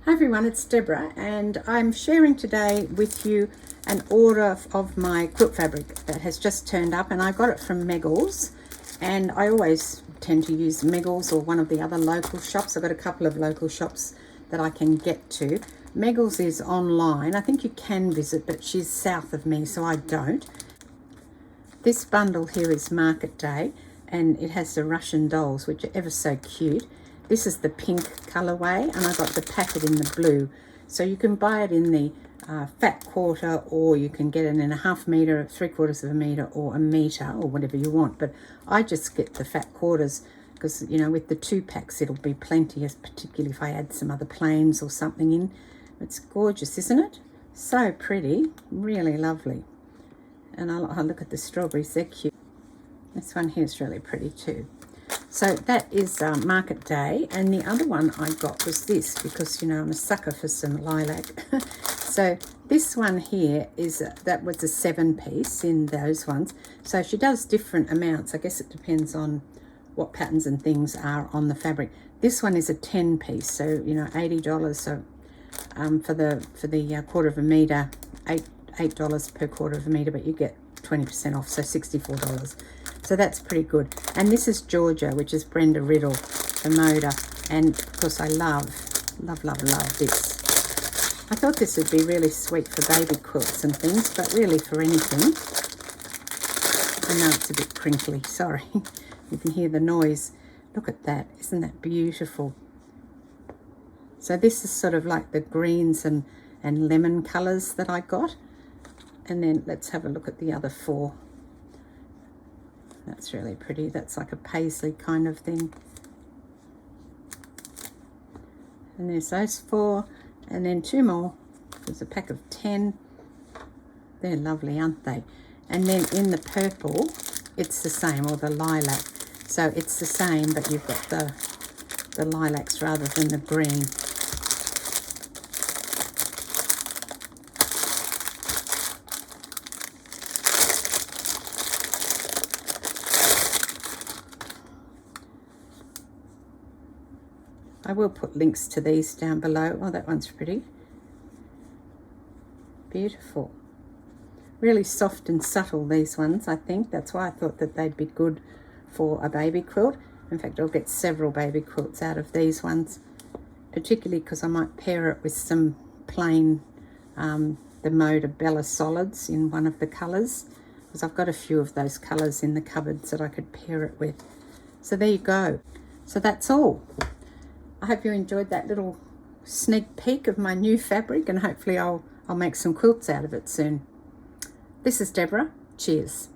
Hi everyone, it's Deborah and I'm sharing today with you an order of my quilt fabric that has just turned up, and I got it from Meggles, and I always tend to use Meggles or one of the other local shops. I've got a couple of local shops that I can get to. Meggles is online. I think you can visit, but she's south of me, so I don't. This bundle here is Market Day, and it has the Russian dolls, which are ever so cute. This is the pink colorway, and I got the packet in the blue. So you can buy it in the fat quarter, or you can get it in a ½ meter, 3/4 of a meter, or a meter, or whatever you want. But I just get the fat quarters because, you know, with the 2 packs, it'll be plenty, particularly if I add some other plains or something in. It's gorgeous, isn't it? So pretty, really lovely. And I'll look at the strawberries, they're cute. This one here is really pretty too. So that is Market Day, and the other one I got was this because, you know, I'm a sucker for some lilac. So this one here is that was a 7-piece in those ones. So she does different amounts. I guess it depends on what patterns and things are on the fabric. This one is a 10-piece, so you know, $80. So for the 1/4 of a meter, $8 per 1/4 of a meter, but you get 20% off, so $64. So that's pretty good. And this is Georgia, which is Brenda Riddle, the Moda, and of course I love this. I thought this would be really sweet for baby quilts and things, but really for anything. I know it's a bit crinkly, sorry. You can hear the noise. Look at that, isn't that beautiful? So this is sort of like the greens and lemon colors that I got. And then let's have a look at the other 4. That's really pretty. That's like a paisley kind of thing. And there's those 4. And then 2 more. There's a pack of 10. They're lovely, aren't they? And then in the purple, it's the same, or the lilac. So it's the same, but you've got the lilacs rather than the green. I will put links to these down below. Oh, that one's pretty. Beautiful. Really soft and subtle, these ones, I think. That's why I thought that they'd be good for a baby quilt. In fact, I'll get several baby quilts out of these ones, particularly because I might pair it with some plain, the Moda Bella Solids in one of the colours, because I've got a few of those colours in the cupboards that I could pair it with. So there you go. So that's all. I hope you enjoyed that little sneak peek of my new fabric, and hopefully I'll make some quilts out of it soon. This is Deborah. Cheers.